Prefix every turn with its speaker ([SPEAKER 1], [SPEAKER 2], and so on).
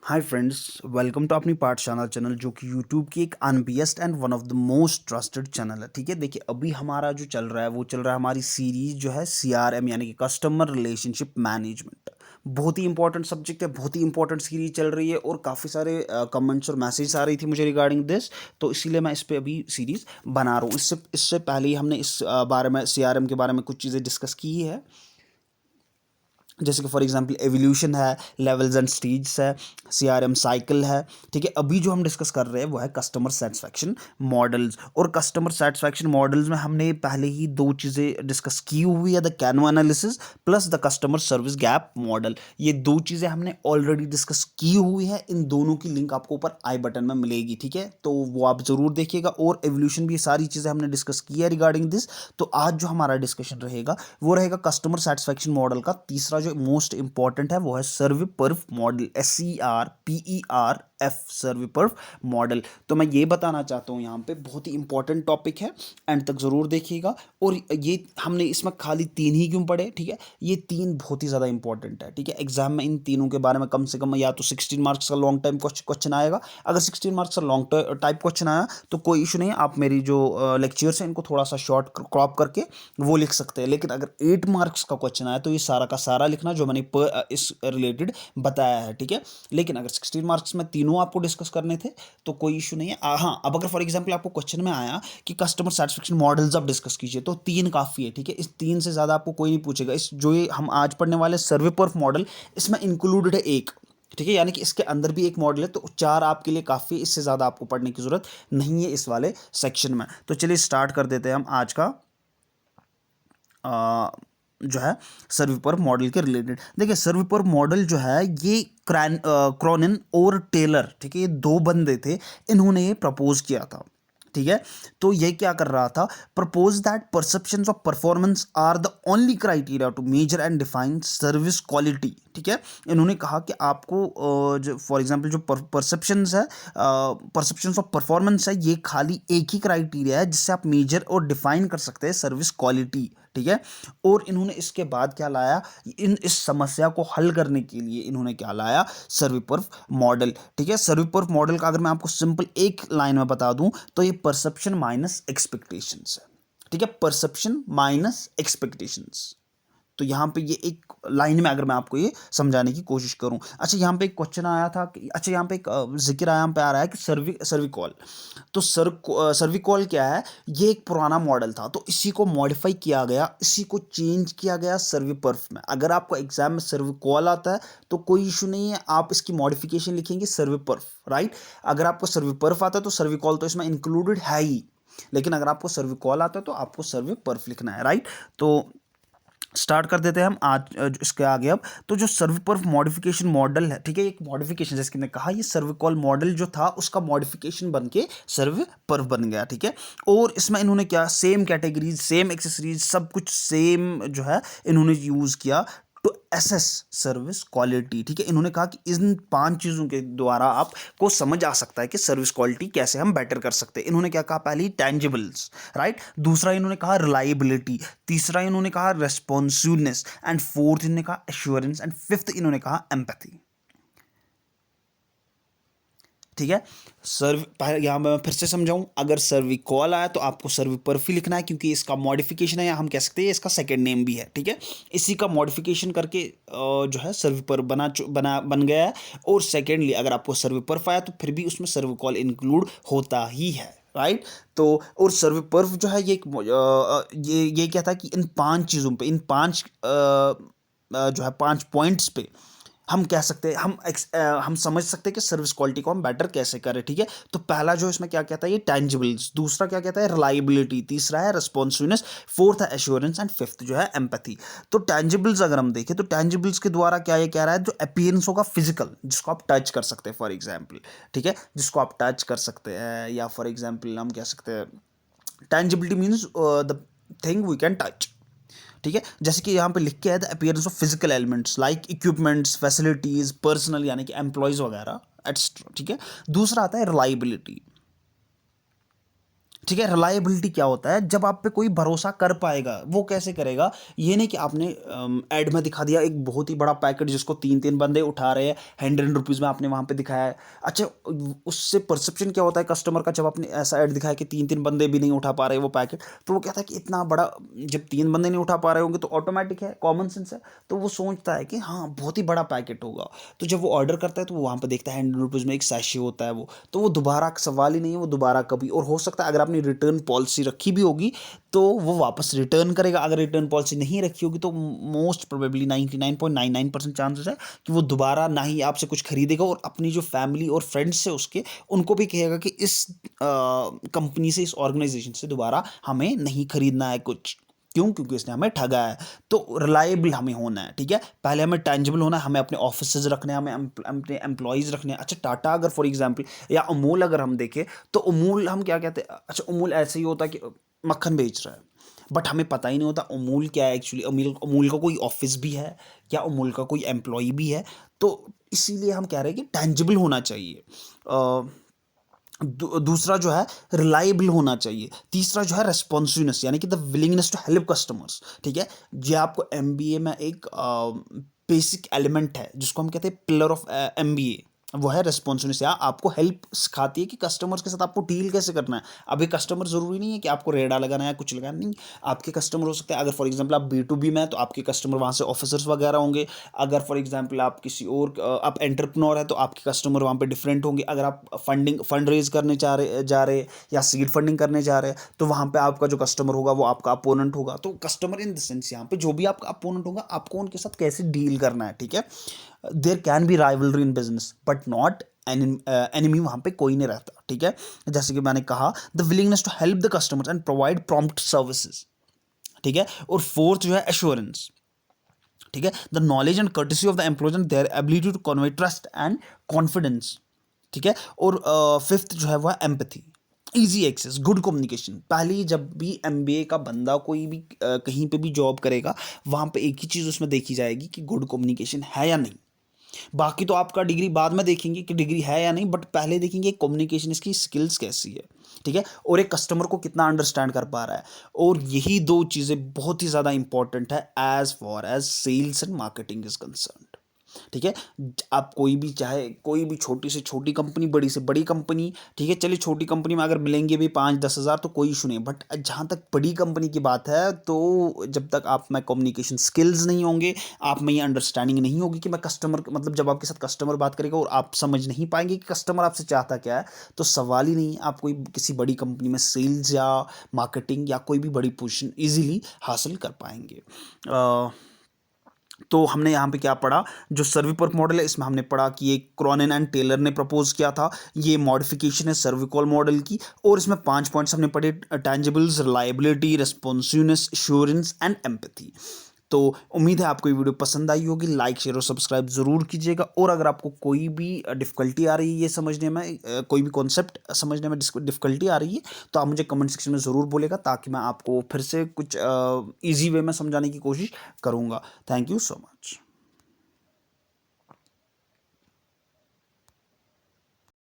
[SPEAKER 1] Hi friends, welcome to अपनी पाठशाला channel जो कि यूट्यूब की एक unbiased and one of the most trusted channel है। ठीक है, देखिए अभी हमारा जो चल रहा है वो चल रहा है हमारी सीरीज जो है सीआरएम यानी कि कस्टमर रिलेशनशिप मैनेजमेंट। बहुत ही इंपॉर्टेंट सब्जेक्ट है, बहुत ही इंपॉर्टेंट सीरीज चल रही है और काफ़ी सारे कमेंट्स और मैसेज आ रही थी मुझे रिगार्डिंग दिस। तो इसीलिए मैं इस पर अभी सीरीज बना रहा हूँ। इससे इससे पहले ही हमने इस बारे में सीआरएम के बारे में कुछ चीज़ें डिस्कस की है, जैसे कि फॉर एग्जांपल एवोल्यूशन है, लेवल्स एंड स्टेज है, सीआरएम साइकिल है। ठीक है, अभी जो हम डिस्कस कर रहे हैं वो है कस्टमर सेटिस्फैक्शन मॉडल्स। और कस्टमर सेटिस्फैक्शन मॉडल्स में हमने पहले ही दो चीज़ें डिस्कस की हुई है, the canoe analysis plus the customer service gap model. ये दो चीज़ें हमने ऑलरेडी डिस्कस की हुई है। इन दोनों की लिंक आपको ऊपर आई बटन में मिलेगी। ठीक है, तो वो आप ज़रूर देखिएगा। और एवोल्यूशन भी, ये सारी चीज़ें हमने डिस्कस की है रिगार्डिंग दिस। तो आज जो हमारा डिस्कशन रहेगा वो रहेगा कस्टमर सेटिस्फैक्शन मॉडल का तीसरा, जो मोस्ट इंपॉर्टेंट है वो है सर्वे पर्फ मॉडल, SERPERF सर्वे पर्फ मॉडल। तो मैं ये बताना चाहता हूँ यहाँ पे बहुत ही इंपॉर्टेंट टॉपिक है, एंड तक जरूर देखिएगा। और ये हमने इसमें खाली तीन ही क्यों पढ़े, ठीक है, ये तीन बहुत ही ज़्यादा इंपॉर्टेंट है। ठीक है, एग्जाम में इन तीनों के बारे में कम से कम या तो 16 मार्क्स का लॉन्ग टाइम क्वेश्चन आएगा। अगर 16 मार्क्स का लॉन्ग टाइप क्वेश्चन आया तो कोई इशू नहीं है, आप मेरी जो लेक्चर्स हैं इनको थोड़ा सा शॉर्ट क्रॉप करके वो लिख सकते हैं। लेकिन अगर 8 मार्क्स का क्वेश्चन आया तो ये सारा का सारा लिखना जो मैंने इस रिलेटेड बताया है। ठीक है, लेकिन अगर 16 मार्क्स में तीनों आपको डिस्कस करने थे तो कोई इशू नहीं है। हाँ, अब अगर फॉर एग्जांपल आपको क्वेश्चन में आया कि कस्टमर सेटिस्फेक्शन मॉडल्स आप डिस्कस कीजिए तो तीन काफ़ी है। ठीक है, इस तीन से ज़्यादा आपको कोई नहीं पूछेगा। इस जो ये हम आज पढ़ने वाले सर्वे पर्फ मॉडल, इसमें इंक्लूडेड है एक। ठीक है, यानी कि इसके अंदर भी एक मॉडल है, तो चार आपके लिए काफ़ी, इससे ज़्यादा आपको पढ़ने की ज़रूरत नहीं है इस वाले सेक्शन में। तो चलिए स्टार्ट कर देते हैं हम आज का जो है सर्विपर मॉडल के रिलेटेड। देखिए सर्विपर मॉडल जो है ये क्रॉनिन और टेलर, ठीक है, ये दो बंदे थे, इन्होंने ये प्रपोज किया था। ठीक है, तो ये क्या कर रहा था, propose that perceptions of performance are the only criteria to measure and define service quality. ठीक है, इन्होंने कहा कि आपको जो फॉर एग्जांपल जो परसेप्शंस है, परसेप्शंस ऑफ परफॉर्मेंस है, ये खाली एक ही क्राइटेरिया है जिससे आप मेजर और डिफाइन कर सकते हैं सर्विस क्वालिटी। ठीक है, और इन्होंने इसके बाद क्या लाया, इस समस्या को हल करने के लिए इन्होंने क्या लाया, सर्विपर्फ मॉडल। ठीक है, सर्विपर्फ मॉडल का अगर मैं आपको सिंपल एक लाइन में बता दूं तो ये परसेप्शन माइनस एक्सपेक्टेशंस है। ठीक है, परसेप्शन माइनस एक्सपेक्टेशंस। तो यहाँ पे ये एक लाइन में अगर मैं आपको ये समझाने की कोशिश करूँ। अच्छा, यहाँ पे एक क्वेश्चन आया था कि, अच्छा यहाँ पे एक जिक्र आया, यहाँ पे आ रहा है कि सर्विकॉल। तो सर्विकॉल क्या है, ये एक पुराना मॉडल था, तो इसी को मॉडिफाई किया गया, इसी को चेंज किया गया सर्विपर्फ में। अगर आपको एग्जाम में सर्विकॉल आता है तो कोई इशू नहीं है, आप इसकी मॉडिफिकेशन लिखेंगे सर्विपर्फ, राइट। अगर आपको सर्विपर्फ आता है तो सर्विकॉल तो इसमें इंक्लूडेड है ही, लेकिन अगर आपको सर्विकॉल आता है तो आपको सर्विपर्फ लिखना है, राइट। तो स्टार्ट कर देते हैं हम आज इसके आगे। अब तो जो सर्विपर्फ मॉडिफिकेशन मॉडल है, ठीक है, एक मॉडिफिकेशन जैसे कि मैंने कहा, ये सर्विकॉल मॉडल जो था उसका मॉडिफिकेशन बन के सर्विपर्फ बन गया। ठीक है, और इसमें इन्होंने क्या, सेम कैटेगरीज, सेम एक्सेसरीज, सब कुछ सेम जो है इन्होंने यूज़ किया टू एसेस सर्विस क्वालिटी। ठीक है, इन्होंने कहा कि इन पांच चीज़ों के द्वारा आपको समझ आ सकता है कि सर्विस क्वालिटी कैसे हम बेटर कर सकते हैं। इन्होंने क्या कहा, पहली टेंजिबल्स, राइट, दूसरा इन्होंने कहा रिलायबिलिटी, तीसरा इन्होंने कहा रेस्पॉन्सिवनेस, एंड फोर्थ इन्होंने कहा एश्योरेंस, एंड फिफ्थ इन्होंने कहा एम्पैथी। ठीक है, यहाँ मैं फिर से समझाऊं, अगर सर्वी कॉल आया तो आपको सर्वी पर्फ ही लिखना है, क्योंकि इसका मॉडिफिकेशन है, या हम कह सकते हैं इसका सेकंड नेम भी है। ठीक है, इसी का मॉडिफिकेशन करके जो है सर्वी पर्फ बन गया है। और सेकेंडली अगर आपको सर्वी पर्फ आया तो फिर भी उसमें सर्वी कॉल इंक्लूड होता ही है, राइट। तो और सर्वे पर्फ जो है ये क्या था कि इन पांच चीज़ों पे, इन पांच जो है पांच पॉइंट्स पे हम कह सकते हैं, हम समझ सकते हैं कि सर्विस क्वालिटी को हम बेटर कैसे करें। ठीक है, तो पहला जो इसमें क्या कहता है, ये टेंजिबल्स, दूसरा क्या कहता है, रिलायबिलिटी, तीसरा है रिस्पॉन्सिवनेस, फोर्थ है एश्योरेंस, एंड फिफ्थ जो है एम्पैथी। तो टेंजिबल्स अगर हम देखें तो टेंजिबल्स के द्वारा क्या ये कह रहा है, जो अपीयरेंस होगा फिजिकल, जिसको आप टच कर सकते हैं फॉर एग्जाम्पल। ठीक है, जिसको आप टच कर सकते हैं, या फॉर एग्जाम्पल हम कह सकते हैं tangibility means the thing we can touch. ठीक है, जैसे कि यहाँ पे लिख के है the appearance of physical elements like equipments, facilities, personnel यानी कि एम्प्लॉयज वगैरह, एटसेट्रा। ठीक है, दूसरा आता है रिलायबिलिटी। ठीक है। रिलायबिलिटी क्या होता है, जब आप पे कोई भरोसा कर पाएगा। वो कैसे करेगा, ये नहीं कि आपने ऐड में दिखा दिया एक बहुत ही बड़ा पैकेट जिसको 3-3 बंदे उठा रहे हैं, 100 रुपीज़ में आपने वहाँ पे दिखाया है। अच्छा, उससे परसेप्शन क्या होता है कस्टमर का, जब आपने ऐसा ऐड दिखाया कि 3-3 बंदे भी नहीं उठा पा रहे वो पैकेट, तो वो कहता है कि इतना बड़ा, जब 3 बंदे नहीं उठा पा रहे होंगे तो ऑटोमेटिक है, कॉमन सेंस है, तो वो सोचता है कि हाँ बहुत ही बड़ा पैकेट होगा। तो जब वो ऑर्डर करता है तो वो वहाँ पे देखता है 100 रुपीज़ में एक सैशे होता है वो, तो वो दोबारा का सवाल ही नहीं है, वो दोबारा कभी, और हो सकता है अगर आपने रिटर्न पॉलिसी रखी भी होगी तो वो वापस रिटर्न करेगा। अगर रिटर्न पॉलिसी नहीं रखी होगी तो मोस्ट प्रोबेबली 99.99% चांसेस है कि वो दोबारा ना ही आपसे कुछ खरीदेगा, और अपनी जो फैमिली और फ्रेंड्स है उसके, उनको भी कहेगा कि इस कंपनी से, इस ऑर्गेनाइजेशन से दोबारा हमें नहीं खरीदना है कुछ। क्यों? क्योंकि इसने हमें ठगा है। तो रिलायबल हमें होना है, ठीक है। पहले हमें टेंजिबल होना है, हमें अपने ऑफिसेज रखने हैं, हमें अपने एम्प्लॉयज़ रखने हैं। अच्छा, टाटा अगर फॉर एग्जांपल या अमूल अगर हम देखें, तो अमूल हम क्या कहते हैं, अच्छा अमूल ऐसे ही होता है कि मक्खन बेच रहा है, बट हमें पता ही नहीं होता अमूल क्या है एक्चुअली। अमूल का कोई ऑफिस भी है, क्या अमूल का कोई एम्प्लॉय भी है? तो इसीलिए हम कह रहे हैं कि टेंजिबल होना चाहिए। दूसरा जो है रिलायबल होना चाहिए। तीसरा जो है रेस्पॉन्सिवनेस, यानी कि the willingness to help customers, ठीक है। ये आपको एमबीए में एक बेसिक एलिमेंट है जिसको हम कहते हैं पिलर ऑफ एमबीए, वो है रेस्पॉन्सिवनेस, या आपको हेल्प सिखाती है कि कस्टमर्स के साथ आपको डील कैसे करना है। अभी कस्टमर ज़रूरी नहीं है कि आपको रेडा लगाना है, कुछ लगाना नहीं। आपके कस्टमर हो सकते हैं, अगर फॉर एग्जांपल आप B2B में हैं तो आपके कस्टमर वहाँ से ऑफिसर्स वगैरह होंगे। अगर फॉर एग्जांपल आप किसी और आप एंटरप्रेन्योर है तो आपके कस्टमर वहाँ पे डिफरेंट होंगे। अगर आप फंड रेज करने जा रहे या सीड फंडिंग करने जा रहे हैं तो वहाँ पे आपका जो कस्टमर होगा वो आपका अपोनेंट होगा। तो कस्टमर इन द सेंस यहाँ पे जो भी आपका अपोनेंट होगा, आपको उनके साथ कैसे डील करना है, ठीक है। There can be rivalry in business but not enemy, वहाँ पे कोई नहीं रहता, ठीक है। जैसे कि मैंने कहा, the willingness to help the customers and provide prompt services, ठीक है। और फोर्थ जो है एश्योरेंस, ठीक है, the knowledge and courtesy of the employees and their ability to convey trust and confidence, ठीक है। और फिफ्थ जो है वह empathy, easy access, good communication. पहले जब भी एमबीए का बंदा कोई भी कहीं पे भी जॉब करेगा, वहाँ पे एक ही चीज़ उसमें देखी जाएगी कि गुड कम्युनिकेशन है या नहीं। बाकी तो आपका डिग्री बाद में देखेंगे कि डिग्री है या नहीं, बट पहले देखेंगे कम्युनिकेशन, इसकी स्किल्स कैसी है, ठीक है, और एक कस्टमर को कितना अंडरस्टैंड कर पा रहा है। और यही दो चीज़ें बहुत ही ज़्यादा इंपॉर्टेंट है as far as sales and marketing is concern, ठीक है। आप कोई भी, चाहे कोई भी छोटी से छोटी कंपनी, बड़ी से बड़ी कंपनी, ठीक है, चलिए छोटी कंपनी में अगर मिलेंगे भी 5-10 हज़ार तो कोई इशू नहीं, बट जहाँ तक बड़ी कंपनी की बात है, तो जब तक आप में कम्युनिकेशन स्किल्स नहीं होंगे, आप में ये अंडरस्टैंडिंग नहीं होगी कि मैं कस्टमर, मतलब जब आपके साथ कस्टमर बात करेगा और आप समझ नहीं पाएंगे कि कस्टमर आपसे चाहता क्या है, तो सवाल ही नहीं आप कोई किसी बड़ी कंपनी में सेल्स या मार्केटिंग या कोई भी बड़ी पोजीशन ईजिली हासिल कर पाएंगे। तो हमने यहाँ पे क्या पढ़ा, जो सर्विपर्क मॉडल है इसमें हमने पढ़ा कि ये क्रॉनिन एंड टेलर ने प्रपोज किया था, ये मॉडिफिकेशन है सर्विकॉल मॉडल की। और इसमें 5 पॉइंट्स हमने पढ़े, tangibles, reliability, responsiveness, assurance and empathy. तो उम्मीद है आपको ये वीडियो पसंद आई होगी। लाइक, शेयर और सब्सक्राइब ज़रूर कीजिएगा। और अगर आपको कोई भी डिफ़िकल्टी आ रही है ये समझने में, कोई भी कॉन्सेप्ट समझने में डिफ़िकल्टी आ रही है, तो आप मुझे कमेंट सेक्शन में ज़रूर बोलेगा, ताकि मैं आपको फिर से कुछ ईजी वे में समझाने की कोशिश करूँगा। Thank you so much.